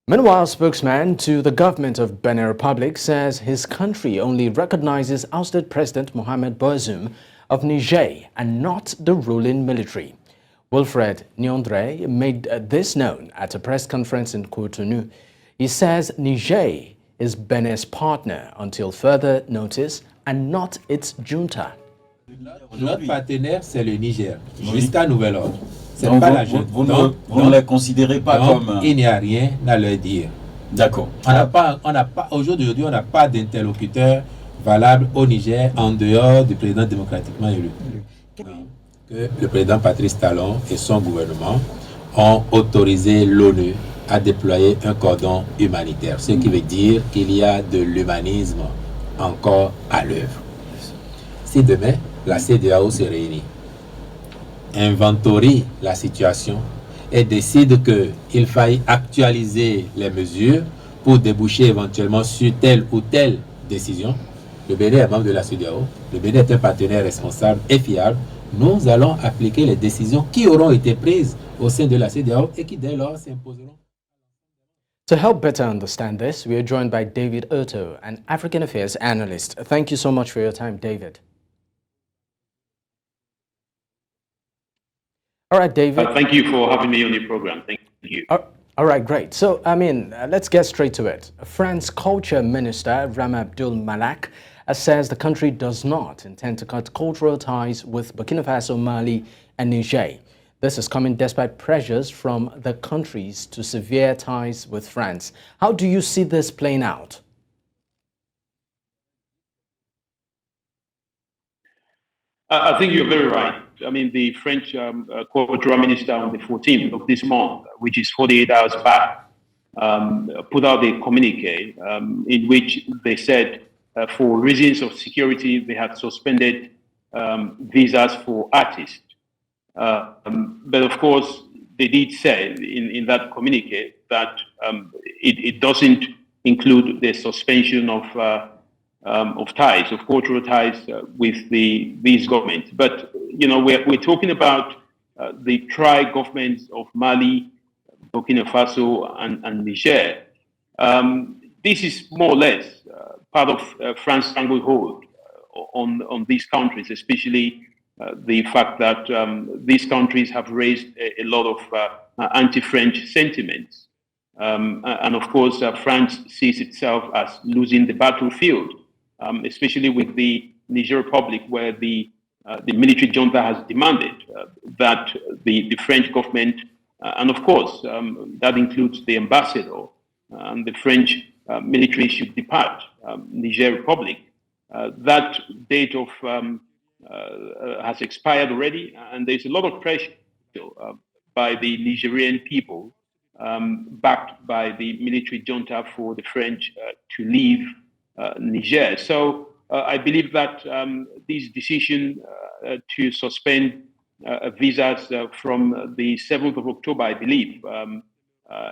Meanwhile, spokesman to the government of Benin Republic says his country only recognizes ousted President Mohamed Bazoum of Niger and not the ruling military. Wilfred Nyondre made this known at a press conference in Cotonou. He says Niger is Benin's partner until further notice and not its junta. Notre partenaire, c'est le Niger, jusqu'à nouvel ordre. C'est Donc pas la junta. vous ne les considérez pas comme... Il n'y a rien à leur dire. D'accord. Aujourd'hui, on n'a pas d'interlocuteur valable au Niger en dehors du président démocratiquement élu. Que le président Patrice Talon et son gouvernement ont autorisé l'ONU à déployer un cordon humanitaire, ce qui veut dire qu'il y a de l'humanisme encore à l'œuvre. Si demain, la CEDEAO se réunit, inventorie la situation et décide qu'il faille actualiser les mesures pour déboucher éventuellement sur telle ou telle décision, le Bénin est membre de la CEDEAO, le Bénin est un partenaire responsable et fiable, nous allons appliquer les décisions qui auront été prises au sein de la CEDEAO et qui dès lors s'imposeront. To help better understand this, we are joined by David Otto, an African Affairs analyst. Thank you so much for your time, David. All right, David. Thank you for having me on your program. Thank you. All right, great. So, let's get straight to it. France Culture Minister Ram Abdul Malak says the country does not intend to cut cultural ties with Burkina Faso, Mali, and Niger. This is coming despite pressures from the countries to sever ties with France. How do you see this playing out? I think you're very right. I mean, the French cultural minister on the 14th of this month, which is 48 hours back, put out a communique in which they said for reasons of security, they had suspended visas for artists. But of course, they did say in that communique that it doesn't include the suspension of ties, of cultural ties with these governments. But, you know, we're talking about the tri-governments of Mali, Burkina Faso, and Niger. This is more or less part of France's stranglehold on these countries, especially the fact that these countries have raised a lot of anti-French sentiments. And of course, France sees itself as losing the battlefield, especially with the Niger Republic, where the military junta has demanded that the French government, and of course, that includes the ambassador, and the French military should depart Niger Republic. That date of has expired already, and there's a lot of pressure by the Nigerian people, backed by the military junta, for the French to leave Niger. So I believe that this decision to suspend visas from the 7th of October, I believe,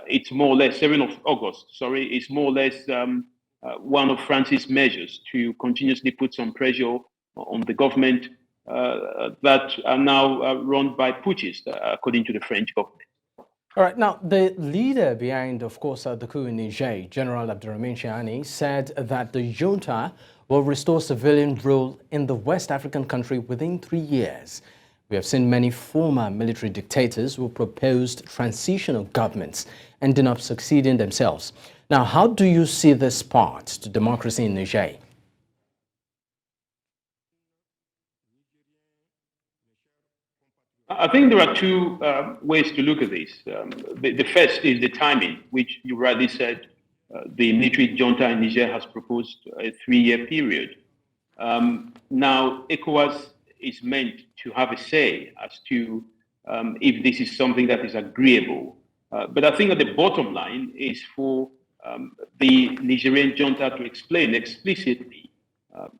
it's more or less 7th of August, sorry, it's more or less one of France's measures to continuously put some pressure on the government that are now run by putschists, according to the French government. All right. Now, the leader behind, of course, the coup in Niger, General Abdurrahman Chiani, said that the junta will restore civilian rule in the West African country within 3 years. We have seen many former military dictators who proposed transitional governments ending up succeeding themselves. Now, how do you see this path to democracy in Niger? I think there are two ways to look at this. The first is the timing, which you rightly said, the military junta in Niger has proposed a 3-year period. Now, ECOWAS is meant to have a say as to if this is something that is agreeable. But I think that the bottom line is for the Nigerian junta to explain explicitly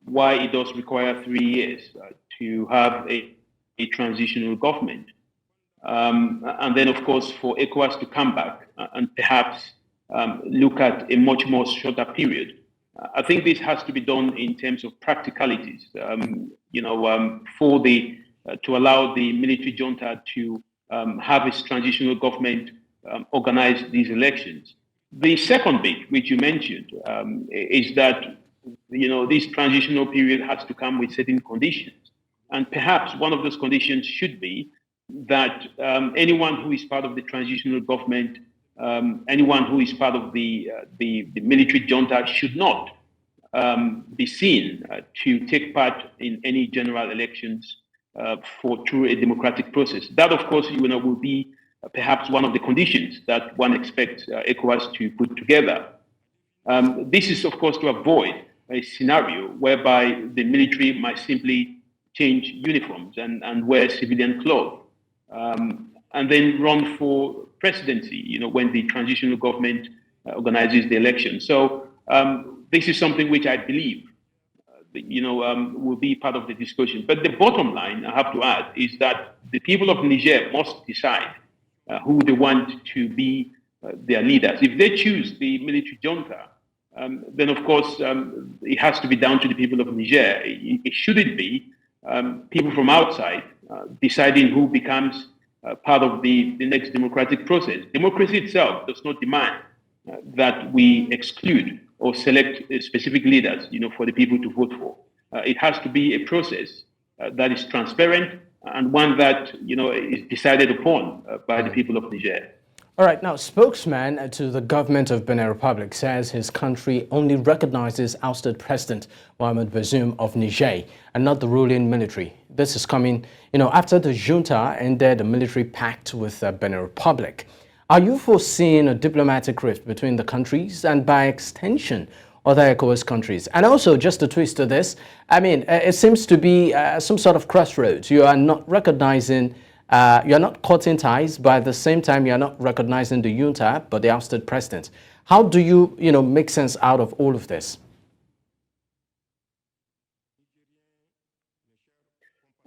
why it does require 3 years to have a transitional government. And then, of course, for ECOWAS to come back and perhaps look at a much more shorter period. I think this has to be done in terms of practicalities, for to allow the military junta to have its transitional government organize these elections. The second bit, which you mentioned, is that this transitional period has to come with certain conditions, and perhaps one of those conditions should be that anyone who is part of the transitional government, anyone who is part of the military junta, should not be seen to take part in any general elections through a democratic process. That, of course, will be perhaps one of the conditions that one expects ECOWAS to put together. This is, of course, to avoid a scenario whereby the military might simply change uniforms and wear civilian clothes, and then run for presidency, when the transitional government organizes the election. So this is something which I believe, will be part of the discussion. But the bottom line, I have to add, is that the people of Niger must decide who they want to be their leaders. If they choose the military junta, then of course it has to be down to the people of Niger. It shouldn't be people from outside deciding who becomes part of the next democratic process. Democracy itself does not demand that we exclude or select specific leaders, for the people to vote for. It has to be a process that is transparent and one that, is decided upon by the people of Niger. All right, now, spokesman to the government of Benin Republic says his country only recognizes ousted President Mohamed Bazoum of Niger and not the ruling military. This is coming, after the junta ended a military pact with Benin Republic. Are you foreseeing a diplomatic rift between the countries and, by extension, other ECOWAS countries? And also, just a twist to this, it seems to be some sort of crossroads. You are not recognizing, you're not cutting ties, but at the same time, you're not recognizing the junta, but the ousted president. How do you, make sense out of all of this?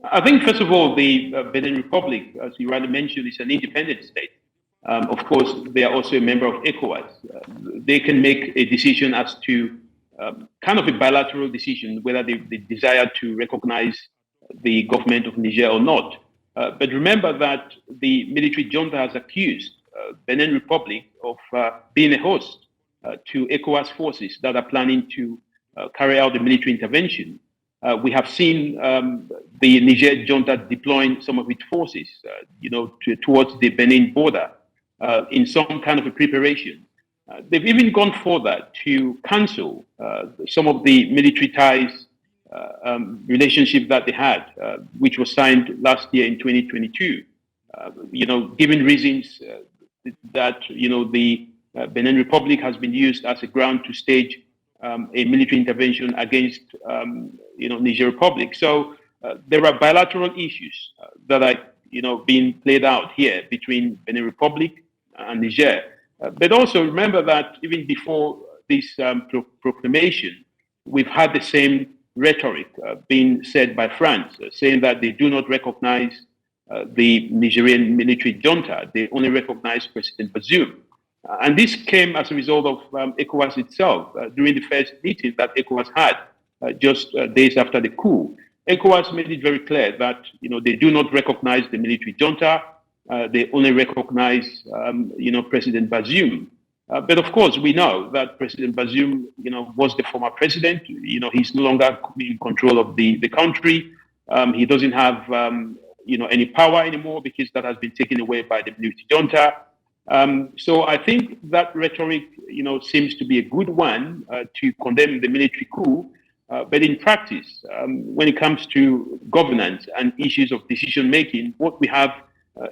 I think, first of all, the Benin Republic, as you rightly mentioned, is an independent state. Of course, they are also a member of ECOWAS. They can make a decision as to kind of a bilateral decision, whether they desire to recognize the government of Niger or not. But remember that the military junta has accused Benin Republic of being a host to ECOWAS forces that are planning to carry out the military intervention. We have seen the Niger junta deploying some of its forces, towards the Benin border in some kind of a preparation. They've even gone further to cancel some of the military ties relationship that they had, which was signed last year in 2022, given reasons that, the Benin Republic has been used as a ground to stage a military intervention against, Niger Republic. So there are bilateral issues that are, being played out here between Benin Republic and Niger. But also remember that even before this proclamation, we've had the same rhetoric being said by France, saying that they do not recognize the Nigerian military junta. They only recognize President Bazoum. And this came as a result of ECOWAS itself during the first meeting that ECOWAS had just days after the coup. ECOWAS made it very clear that they do not recognize the military junta. They only recognize President Bazoum. But of course, we know that President Bazoum, was the former president. He's no longer in control of the country. He doesn't have any power anymore because that has been taken away by the military junta. So I think that rhetoric, seems to be a good one to condemn the military coup. But in practice, when it comes to governance and issues of decision making, what we have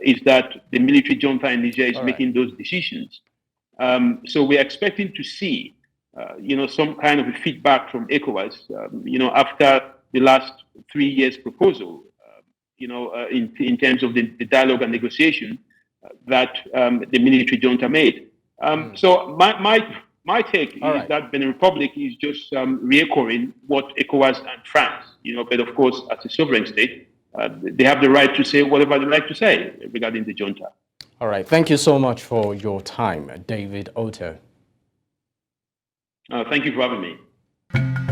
is that the military junta in Niger is making those decisions. So we're expecting to see, some kind of a feedback from ECOWAS, after the last 3 years proposal, in terms of the dialogue and negotiation that the military junta made. So my take is that Benin Republic is just reechoing what ECOWAS and France, but of course, as a sovereign state, they have the right to say whatever they like to say regarding the junta. All right. Thank you so much for your time, David Otto. Thank you for having me.